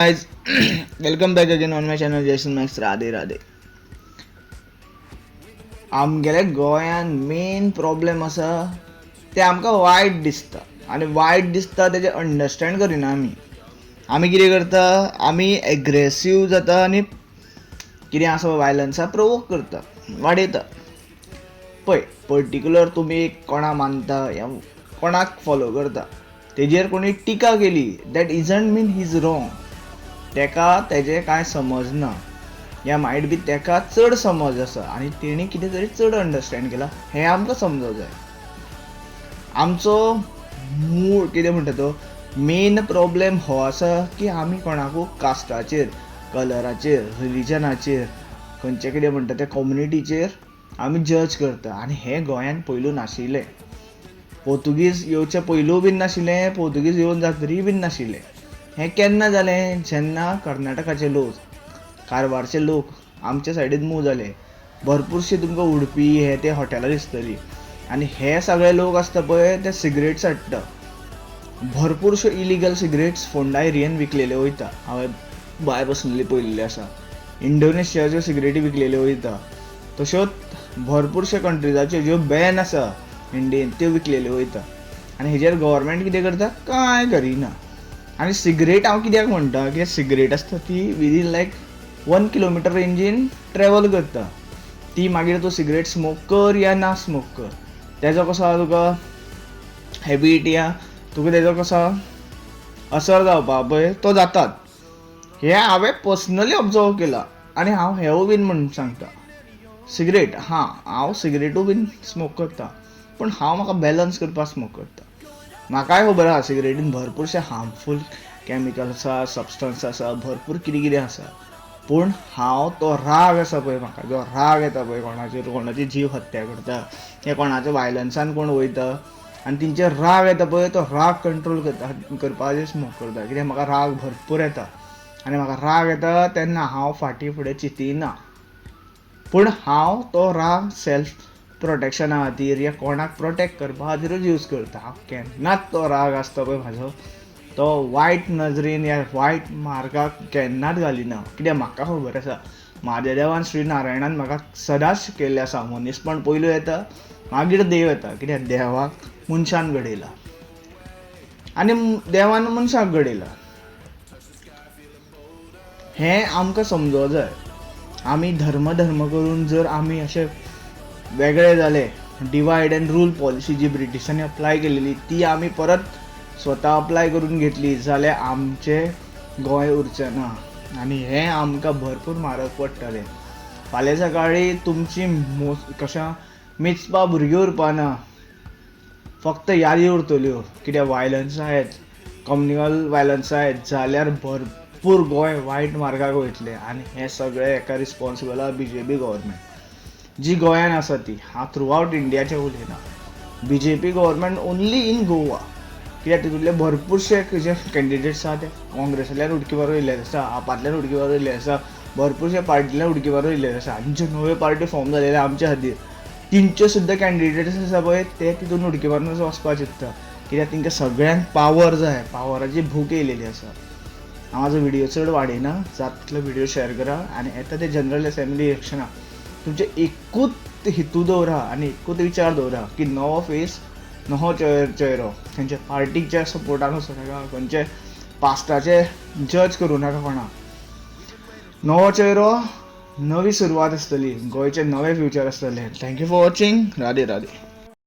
Guys, welcome back again on my channel Jason Max. Radhe Radhe. आमगेले गोंयान main problem आसा ते आमकां वायट दिसता आनी वायट दिसता तेजे अंडरस्टँड करिना आमी कितें करता, आमी एग्रेसीव जाता आनी कितें आसा वायलन्सा प्रोवोक करता, वाडयता. पळय, पर्टिक्युलर तुमी कोणा मानता या कोणाक फॉलो करता तेजेर कोणी टिका केली that isn't mean he is wrong. तेका तेजें कांय समजना या मायट बी तेका चड समज आसा आनी तेणी कितें तरी चड अंडरस्टँड केला हें आमकां समजूंक जाय. आमचो मूळ कितें म्हणटा तो मेन प्रॉब्लेम हो आसा की आमी कोणाकूय कास्टाचेर, कलराचेर, रिलीजनाचेर, खंयचें कितें म्हणटा त्या कम्युनिटीचेर आमी जज करता आनी हें गोंयान पयलू नाशिल्लें. पोर्तुगीज येवचे पयलू बीन नाशिल्लें, पोर्तुगीज येवन जातरी बीन नाशिल्लें. हें केन्ना जालें, जेन्ना कर्नाटकाचे लोक, कारवारचे लोक आमच्या सायडीन मूव जाले. भरपूरशी तुमकां उडपी हे ते हॉटेलां दिसतलीं आनी हे सगळे लोक आसता पळय ते सिगरेट्स हाडटा. भरपूरश्यो इलिगल सिगरेट्स फोंडा एरियेन विकलेल्यो वयता. हांवें भायर पर्सनली पळयल्लें आसा. इंडोनेशियाच्यो सिगरेटी विकलेल्यो वयता. तश्योच भरपूरशे कंट्रीजाच्यो ज्यो बॅन आसा इंडियेन त्यो विकलेल्यो वयता आनी हेजेर गव्हर्मेंट कितें करता, कांय करिना. आनी सिगरेट हांव कित्याक म्हणटा की सिगरेट आसता ती विदीन लायक 1 किलोमिटर रेंजीन ट्रॅवल करता. ती मागीर तूं सिगरेट स्मोक कर या ना स्मोक कर, तेजो कसो आसा तुका हॅबीट या तुका तेजो कसो असर जावपा पळय तो जातात. हें हांवें पर्सनली ऑब्जर्व केलां आनी हांव हेंवूय बीन म्हणून सांगता. सिगरेट हांव सिगरेटूय बीन स्मोक करता पूण हांव म्हाका बॅलन्स करपाक स्मोक करता. म्हाकाय खबर आसा सिगरेटीन भरपूरशे हार्मफूल कॅमिकल आसा, सबस्टन्स आसा, भरपूर कितें कितें आसा. पूण हांव तो राग आसा पळय, म्हाका जो राग येता पळय कोणाचेर, कोणाची जीव हत्या करता या कोणाच्या वायलन्सान कोण वयता आनी तेंचेर राग येता पळय, तो राग कंट्रोल करपाचेर स्मोक करता. कित्याक म्हाका राग भरपूर येता आनी म्हाका राग येता तेन्ना हांव फाटीं फुडें चिंतिना. पूण हांव तो राग सेल्फ प्रोटेक्शना खातीर या कोणाक प्रोटेक्ट करपा खातीरूच यूज करता. हांव केन्नाच तो राग आसता पळय म्हाजो तो वायट नजरेन या वायट मार्गाक केन्नाच घालिना. कित्याक म्हाका खबर आसा म्हाज्या देवान श्री नारायणान म्हाका सदांच शिकयल्लें आसा मनीसपण पयलू येता मागीर देव येता. कित्याक देवाक मनशान घडयला आनी देवान मनशाक घडयला हें आमकां समजूंक जाय. आमी धर्म करून जर आमी अशे वेगळे जाले, डिवायड अँड रूल पॉलिसी जी ब्रिटिशांनी अप्लाय केलेली ती आमी परत स्वता अप्लाय करून घेतली जाल्यार आमचें गोंय उरचें ना आनी हें आमकां भरपूर म्हारग पडटलें. फाल्यां सकाळी तुमची कशा मेचपा भुरगीं उरपाना, फक्त यादी उरतल्यो. कित्याक वायलन्स आहेत, कम्युनिकल वायलन्स आहेत जाल्यार भरपूर गोंय वायट मार्गाक वयतलें आनी हें सगळें हेका रिस्पॉन्सिबल आहा BJP गव्हर्मेंट जी गोंयान आसा ती. हांव थ्रू आवट इंडियाचें उलयना. BJP government only in Goa. कित्याक तितूंतले भरपूरशे जे कॅन्डिडेट्स आसा ते काँग्रेसांतल्यान उडकी मारून येयल्ले आसा, आपांतल्यान उडकी मारून येयल्ले आसा, भरपूरशे पार्टींतल्यान उडकी मारून येयल्ले आसा आनी ज्यो नव्यो पार्टी फॉर्म जालेले आमच्या खातीर तिंच्यो सुद्दां कॅन्डिडेट्स आसा पळय ते तितून उडकी मारून वचपाक चिंतता. कित्याक तेंकां सगळ्यांक पावर जाय, पावराची भूक येयलेली आसा. हांव म्हाजो व्हिडियो चड वाडयना, जाता तितलो व्हिडियो शेअर करा आनी येता ते जनरल असेंब्ली इलेक्शनाक तुमचे एकूच हितू दवरा आनी एकूच विचार दवरा की नवो फेस, नवो चेहरो. खंयच्या पार्टीच्या सपोर्टान वचूं नाका, खंयचे पास्टाचे जज करूं नाका कोणाक. नवो चेहरो, नवी सुरवात आसतली, गोंयचें नवें फ्युचर आसतलें. Thank you for watching. Radhe Radhe.